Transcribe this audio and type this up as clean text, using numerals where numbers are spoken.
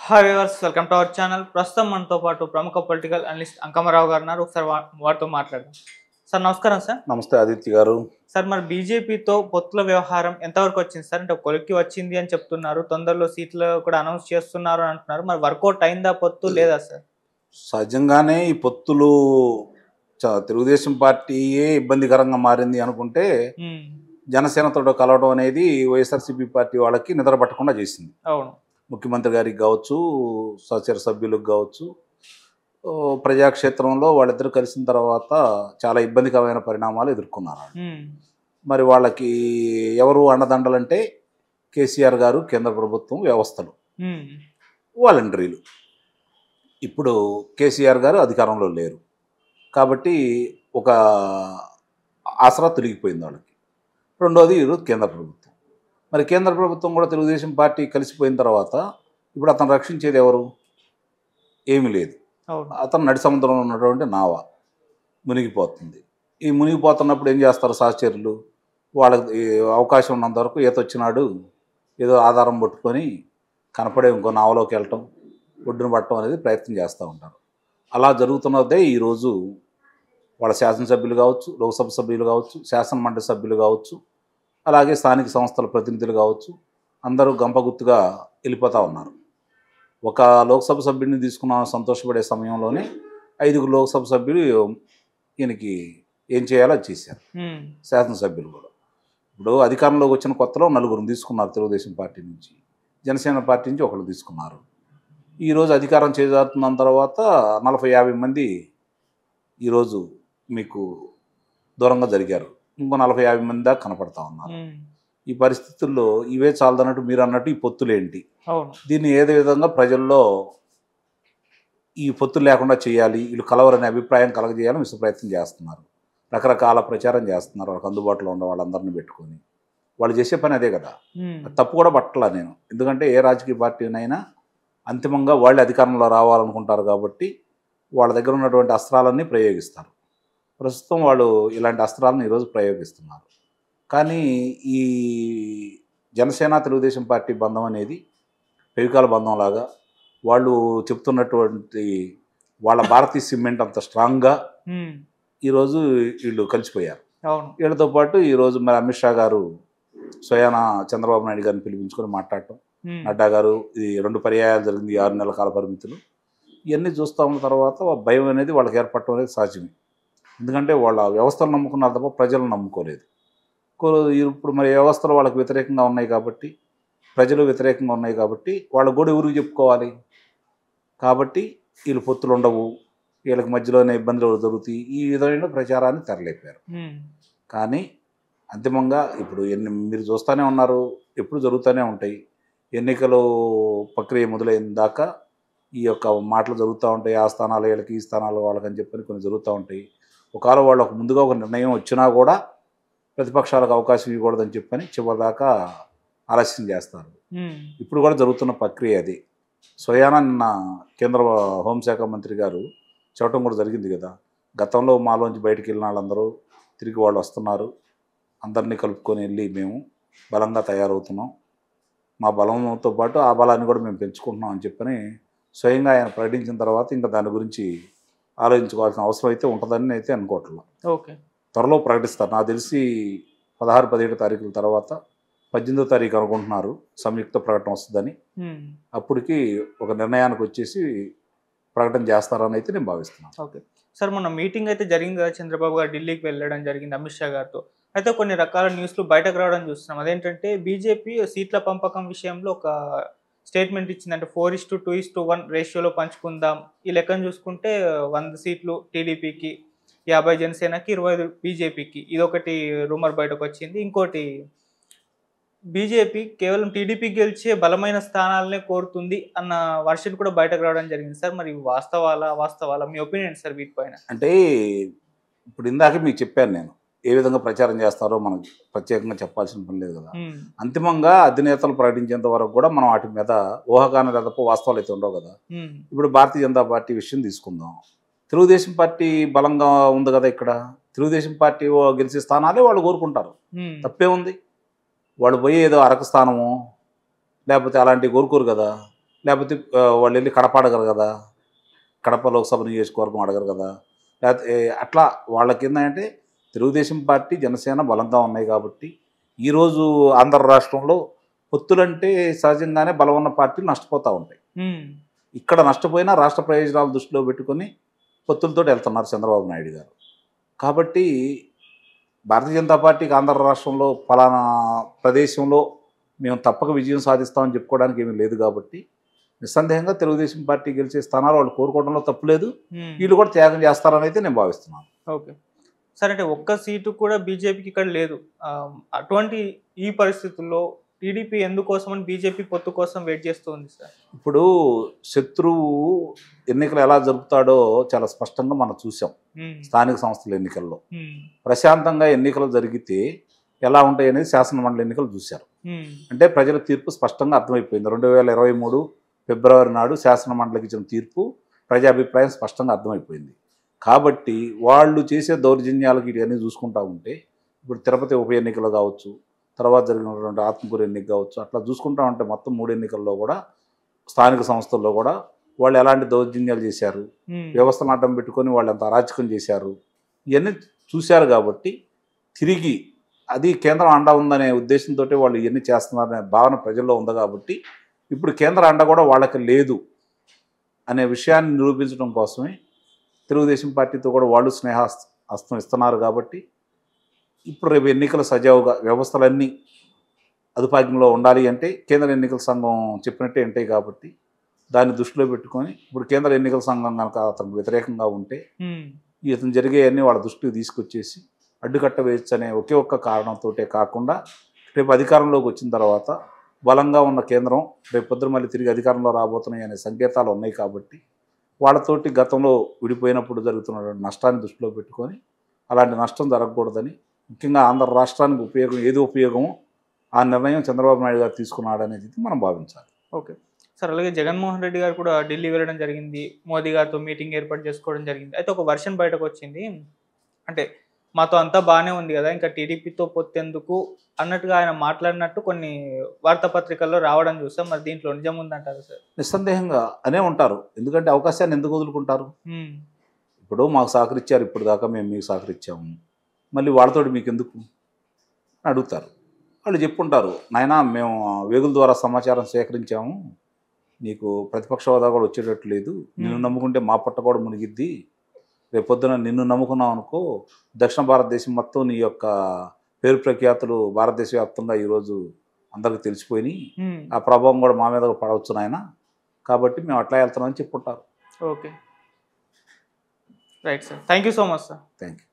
Hi viewers, welcome to our channel. ప్రస్తుతం మనతో పాటు ప్రముఖ పొలిటికల్ అనలిస్ట్ అంకమరావు గారు ఉన్నారు. ఒకసారి వారితో మాట్లాడదాం. సార్ నమస్కారం సార్. నమస్తే ఆదిత్య గారు. సార్ మరి బీజేపీతో పొత్తుల వ్యవహారం ఎంతవరకు వచ్చింది సార్? అంటే కొలిక్కి వచ్చింది అని చెప్తున్నారు, తొందరలో సీట్లు కూడా అనౌన్స్ చేస్తున్నారు అని అంటున్నారు. మరి వర్కౌట్ అయిందా పొత్తు లేదా సార్? సహజంగానే ఈ పొత్తులు తెలుగుదేశం పార్టీయే ఇబ్బందికరంగా మారింది అనుకుంటే జనసేనతో కలవడం అనేది వైఎస్ఆర్సీపీ పార్టీ వాళ్ళకి నిద్ర పట్టకుండా చేసింది. అవును, ముఖ్యమంత్రి గారికి కావచ్చు, సహచర సభ్యులకు కావచ్చు, ప్రజాక్షేత్రంలో వాళ్ళిద్దరూ కలిసిన తర్వాత చాలా ఇబ్బందికరమైన పరిణామాలు ఎదుర్కొన్నారు. మరి వాళ్ళకి ఎవరు అండదండలంటే కేసీఆర్ గారు, కేంద్ర ప్రభుత్వం, వ్యవస్థలు, వాలంటీర్లు. ఇప్పుడు కేసీఆర్ గారు అధికారంలో లేరు కాబట్టి ఒక ఆసరా తొలగిపోయింది వాళ్ళకి. రెండోది ఈరోజు కేంద్ర ప్రభుత్వం. మరి కేంద్ర ప్రభుత్వం కూడా తెలుగుదేశం పార్టీ కలిసిపోయిన తర్వాత ఇప్పుడు అతను రక్షించేది ఎవరు? ఏమీ లేదు. అతను నడి సముద్రంలో ఉన్నటువంటి నావ మునిగిపోతుంది. ఈ మునిగిపోతున్నప్పుడు ఏం చేస్తారు సహచరులు? వాళ్ళకి అవకాశం ఉన్నంత వరకు ఈత వచ్చినాడు ఏదో ఆధారం పట్టుకొని కనపడే ఇంకో నావలోకి వెళ్ళటం, ఒడ్డును పట్టడం అనేది ప్రయత్నం చేస్తూ ఉంటారు. అలా జరుగుతున్నదే ఈరోజు వాళ్ళ శాసనసభ్యులు కావచ్చు, లోక్సభ సభ్యులు కావచ్చు, శాసనమండలి సభ్యులు కావచ్చు, అలాగే స్థానిక సంస్థల ప్రతినిధులు కావచ్చు, అందరూ గంపగుత్తుగా వెళ్ళిపోతూ ఉన్నారు. ఒక లోక్సభ సభ్యుడిని తీసుకున్న సంతోషపడే సమయంలోనే 5 లోక్సభ సభ్యులు ఈయనకి ఏం చేయాలో అది చేశారు. శాసనసభ్యులు కూడా ఇప్పుడు అధికారంలోకి వచ్చిన కొత్తలో 4 తీసుకున్నారు తెలుగుదేశం పార్టీ నుంచి, జనసేన పార్టీ నుంచి 1 తీసుకున్నారు. ఈరోజు అధికారం చేజారుతున్న తర్వాత 40-50 మంది ఈరోజు మీకు దూరంగా జరిగారు. ఇంకో 40-50 మంది దాకా కనపడతా ఉన్నారు. ఈ పరిస్థితుల్లో ఇవే చాలదన్నట్టు మీరు అన్నట్టు ఈ పొత్తులేంటి, దీన్ని ఏదో విధంగా ప్రజల్లో ఈ పొత్తులు లేకుండా చేయాలి, వీళ్ళు కలవరనే అభిప్రాయం కలగజేయాలని విశ్వ ప్రయత్నం చేస్తున్నారు. రకరకాల ప్రచారం చేస్తున్నారు. వాళ్ళకి అందుబాటులో ఉన్న వాళ్ళందరినీ పెట్టుకొని వాళ్ళు చేసే పని అదే కదా. తప్పు కూడా పట్టలా నేను. ఎందుకంటే ఏ రాజకీయ పార్టీనైనా అంతిమంగా వాళ్ళు అధికారంలో రావాలనుకుంటారు కాబట్టి వాళ్ళ దగ్గర ఉన్నటువంటి అస్త్రాలన్నీ ప్రయోగిస్తారు. ప్రస్తుతం వాళ్ళు ఇలాంటి అస్త్రాలను ఈరోజు ప్రయోగిస్తున్నారు. కానీ ఈ జనసేన తెలుగుదేశం పార్టీ బంధం అనేది పెవికాల బంధంలాగా వాళ్ళు చెప్తున్నటువంటి వాళ్ళ భారతీయ సిమెంట్ అంత స్ట్రాంగ్గా ఈరోజు వీళ్ళు కలిసిపోయారు. వీళ్ళతో పాటు ఈరోజు మరి అమిత్ షా గారు స్వయాన చంద్రబాబు నాయుడు గారిని పిలిపించుకొని మాట్లాడటం, నడ్డా గారు ఇది 2 పర్యాయాలు జరిగింది 6 నెలల కాల పరిమితులు, ఇవన్నీ చూస్తూ ఉన్న తర్వాత భయం అనేది వాళ్ళకి ఏర్పడటం అనేది సహజమే. ఎందుకంటే వాళ్ళ వ్యవస్థలు నమ్ముకున్నారు తప్ప ప్రజలను నమ్ముకోలేదు. ఇప్పుడు మరి వ్యవస్థలు వాళ్ళకి వ్యతిరేకంగా ఉన్నాయి కాబట్టి, ప్రజలు వ్యతిరేకంగా ఉన్నాయి కాబట్టి వాళ్ళ కూడా ఎవరికి చెప్పుకోవాలి? కాబట్టి వీళ్ళు పొత్తులు ఉండవు, వీళ్ళకి మధ్యలోనే ఇబ్బందులు జరుగుతాయి, ఈ విధమైన ప్రచారాన్ని తెరలేపారు. కానీ అంతిమంగా ఇప్పుడు మీరు చూస్తూనే ఉన్నారు, ఎప్పుడు జరుగుతూనే ఉంటాయి. ఎన్నికలు ప్రక్రియ మొదలైన దాకా ఈ యొక్క మాటలు జరుగుతూ ఉంటాయి. ఆ స్థానాలు వీళ్ళకి, ఈ స్థానాలు వాళ్ళకని చెప్పని కొన్ని జరుగుతూ ఉంటాయి. ఒకవేళ వాళ్ళకు ముందుగా ఒక నిర్ణయం వచ్చినా కూడా ప్రతిపక్షాలకు అవకాశం ఇవ్వకూడదని చెప్పని చివరిదాకా ఆలస్యం చేస్తారు. ఇప్పుడు కూడా జరుగుతున్న ప్రక్రియ అది. స్వయాన నిన్న కేంద్ర హోంశాఖ మంత్రి గారు చెప్పడం కూడా జరిగింది కదా, గతంలో మాలోంచి బయటికి వెళ్ళిన వాళ్ళందరూ తిరిగి వాళ్ళు వస్తున్నారు, అందరినీ కలుపుకొని వెళ్ళి మేము బలంగా తయారవుతున్నాం, మా బలంతో పాటు ఆ బలాన్ని కూడా మేము పెంచుకుంటున్నాం అని చెప్పని స్వయంగా ఆయన ప్రకటించిన తర్వాత ఇంకా దాని గురించి ఆలోచించుకోవాల్సిన అవసరం అయితే ఉంటుందని అయితే అనుకోవట్లేదు. త్వరలో ప్రకటిస్తారు. నాకు తెలిసి 16-17 తారీఖుల తర్వాత 18వ తారీఖు అనుకుంటున్నారు సంయుక్త ప్రకటన వస్తుందని. అప్పటికి ఒక నిర్ణయానికి వచ్చేసి ప్రకటన చేస్తారని అయితే నేను భావిస్తున్నాను. ఓకే సార్, మొన్న మీటింగ్ అయితే జరిగింది కదా, చంద్రబాబు గారు ఢిల్లీకి వెళ్ళడం జరిగింది అమిత్ షా గారితో. అయితే కొన్ని రకాల న్యూస్లు బయటకు రావడం చూస్తున్నాం. అదేంటంటే బీజేపీ సీట్ల పంపకం విషయంలో ఒక స్టేట్మెంట్ ఇచ్చిందంటే 4:2:1 రేషియోలో పంచుకుందాం. ఈ లెక్కను చూసుకుంటే 100 సీట్లు టీడీపీకి, 50 జనసేనకి, 25 బీజేపీకి. ఇదొకటి రూమర్ బయటకు వచ్చింది. ఇంకోటి బీజేపీ కేవలం టీడీపీ గెలిచే బలమైన స్థానాలనే కోరుతుంది అన్న వర్షన్ కూడా బయటకు రావడం జరిగింది సార్. మరి వాస్తవాలా మీ ఒపీనియన్ సార్ వీటిపైన? అంటే ఇప్పుడు ఇందాక మీకు చెప్పాను నేను, ఏ విధంగా ప్రచారం చేస్తారో మనకు ప్రత్యేకంగా చెప్పాల్సిన పని లేదు కదా. అంతిమంగా అధినేతలు ప్రకటించేంత వరకు కూడా మనం వాటి మీద ఊహాగానాలు తప్ప వాస్తవాలు అయితే ఉండవు కదా. ఇప్పుడు భారతీయ జనతా పార్టీ విషయం తీసుకుందాం. తెలుగుదేశం పార్టీ బలంగా ఉంది కదా. ఇక్కడ తెలుగుదేశం పార్టీ గెలిచే స్థానాలే వాళ్ళు కోరుకుంటారు, తప్పే ఉంది. వాళ్ళు పోయి ఏదో అరకు స్థానము లేకపోతే అలాంటివి కోరుకోరు కదా. లేకపోతే వాళ్ళు వెళ్ళి కడప అడగరు కదా, కడప లోక్సభ నియోజకవర్గం అడగరు కదా. లేకపోతే అట్లా వాళ్ళకి ఏంటంటే తెలుగుదేశం పార్టీ జనసేన బలంగా ఉన్నాయి కాబట్టి ఈరోజు ఆంధ్ర రాష్ట్రంలో పొత్తులంటే సహజంగానే బలం ఉన్న పార్టీలు నష్టపోతూ ఉంటాయి. ఇక్కడ నష్టపోయినా రాష్ట్ర ప్రయోజనాలు దృష్టిలో పెట్టుకొని పొత్తులతో వెళ్తున్నారు చంద్రబాబు నాయుడు గారు. కాబట్టి భారతీయ జనతా పార్టీకి ఆంధ్ర రాష్ట్రంలో ఫలానా ప్రదేశంలో మేము తప్పక విజయం సాధిస్తామని చెప్పుకోవడానికి ఏమీ లేదు కాబట్టి నిస్సందేహంగా తెలుగుదేశం పార్టీ గెలిచే స్థానాలు వాళ్ళు కోరుకోవడంలో తప్పులేదు. వీళ్ళు కూడా త్యాగం చేస్తారని అయితే నేను భావిస్తున్నాను. ఓకే సార్, అంటే ఒక్క సీటు కూడా బీజేపీకి ఇక్కడ లేదు. అటువంటి ఈ పరిస్థితుల్లో టీడీపీ ఎందుకోసమని బీజేపీ పొత్తు కోసం వెయిట్ చేస్తుంది సార్? ఇప్పుడు శత్రువు ఎన్నికలు ఎలా జరుపుతాడో చాలా స్పష్టంగా మనం చూసాం. స్థానిక సంస్థల ఎన్నికల్లో ప్రశాంతంగా ఎన్నికలు జరిగితే ఎలా ఉంటాయి అనేది శాసనమండలి ఎన్నికలు చూశారు. అంటే ప్రజల తీర్పు స్పష్టంగా అర్థమైపోయింది. 2023 ఫిబ్రవరి నాడు శాసనమండలికి ఇచ్చిన తీర్పు ప్రజాభిప్రాయం స్పష్టంగా అర్థమైపోయింది. కాబట్టి వాళ్ళు చేసే దౌర్జన్యాలకు ఇవన్నీ చూసుకుంటూ ఉంటే ఇప్పుడు తిరుపతి ఉప ఎన్నికలు కావచ్చు, తర్వాత జరిగినటువంటి ఆత్మకూరు ఎన్నిక కావచ్చు, అట్లా చూసుకుంటా ఉంటే మొత్తం 3 ఎన్నికల్లో కూడా స్థానిక సంస్థల్లో కూడా వాళ్ళు ఎలాంటి దౌర్జన్యాలు చేశారు, వ్యవస్థను అడ్డం పెట్టుకొని వాళ్ళు ఎంత అరాచకం చేశారు, ఇవన్నీ చూశారు. కాబట్టి తిరిగి అది కేంద్రం అండ ఉందనే ఉద్దేశంతో వాళ్ళు ఇవన్నీ చేస్తున్నారనే భావన ప్రజల్లో ఉంది. కాబట్టి ఇప్పుడు కేంద్ర అండ కూడా వాళ్ళకి లేదు అనే విషయాన్ని నిరూపించడం కోసమే తెలుగుదేశం పార్టీతో కూడా వాళ్ళు స్నేహస్తం ఇస్తున్నారు. కాబట్టి ఇప్పుడు రేపు ఎన్నికల సజావుగా వ్యవస్థలన్నీ అదుపాజ్ఞంలో ఉండాలి అంటే కేంద్ర ఎన్నికల సంఘం చెప్పినట్టే ఉంటాయి. కాబట్టి దాన్ని దృష్టిలో పెట్టుకొని ఇప్పుడు కేంద్ర ఎన్నికల సంఘం కనుక అతనికి వ్యతిరేకంగా ఉంటే ఇతను జరిగేవన్నీ వాళ్ళ దృష్టికి తీసుకొచ్చేసి అడ్డుకట్ట వేయచ్చు అనే ఒకే ఒక్క కారణంతో కాకుండా రేపు అధికారంలోకి వచ్చిన తర్వాత బలంగా ఉన్న కేంద్రం రేపు పొద్దున మళ్ళీ తిరిగి అధికారంలో రాబోతున్నాయి అనే సంకేతాలు ఉన్నాయి. కాబట్టి వాళ్ళతోటి గతంలో విడిపోయినప్పుడు జరుగుతున్నటువంటి నష్టాన్ని దృష్టిలో పెట్టుకొని అలాంటి నష్టం జరగకూడదని, ముఖ్యంగా ఆంధ్ర రాష్ట్రానికి ఏది ఉపయోగమో ఆ నిర్ణయం చంద్రబాబు నాయుడు గారు తీసుకున్నాడనేది మనం భావించాలి. ఓకే సార్, అలాగే జగన్మోహన్ రెడ్డి గారు కూడా ఢిల్లీ వెళ్ళడం జరిగింది, మోదీ గారితో మీటింగ్ ఏర్పాటు చేసుకోవడం జరిగింది. అయితే ఒక వర్షన్ బయటకు వచ్చింది, అంటే మాతో అంతా బాగానే ఉంది కదా, ఇంకా టీడీపీతో పొత్తెందుకు అన్నట్టుగా ఆయన మాట్లాడినట్టు కొన్ని వార్తాపత్రికల్లో రావడం చూసాం. మరి దీంట్లో నిజం ఉందంటారు సార్? నిస్సందేహంగా అనే ఉంటారు. ఎందుకంటే అవకాశాన్ని ఎందుకు వదులుకుంటారు? ఇప్పుడు మాకు సహకరించారు, ఇప్పుడు దాకా మేము మీకు సహకరించాము, మళ్ళీ వాళ్ళతోటి మీకు ఎందుకు అడుగుతారు. వాళ్ళు చెప్పుకుంటారు, నాయనా మేము వేగుల ద్వారా సమాచారం సేకరించాము, నీకు ప్రతిపక్ష హోదా కూడా వచ్చేటట్టు లేదు, నిన్ను నమ్ముకుంటే మా పట్ట కూడా మునిగిద్ది, రేపొద్దున నిన్ను నమ్ముకున్నావు అనుకో దక్షిణ భారతదేశం మొత్తం నీ యొక్క పేరు ప్రఖ్యాతులు భారతదేశ వ్యాప్తంగా ఈరోజు అందరికి తెలిసిపోయినాయి, ఆ ప్రభావం కూడా మా మీద పడవచ్చు నాయన, కాబట్టి మేము అట్లా వెళ్తున్నామని చెప్పుకుంటారు. Okay right sir, thank you so much sir. Thank you.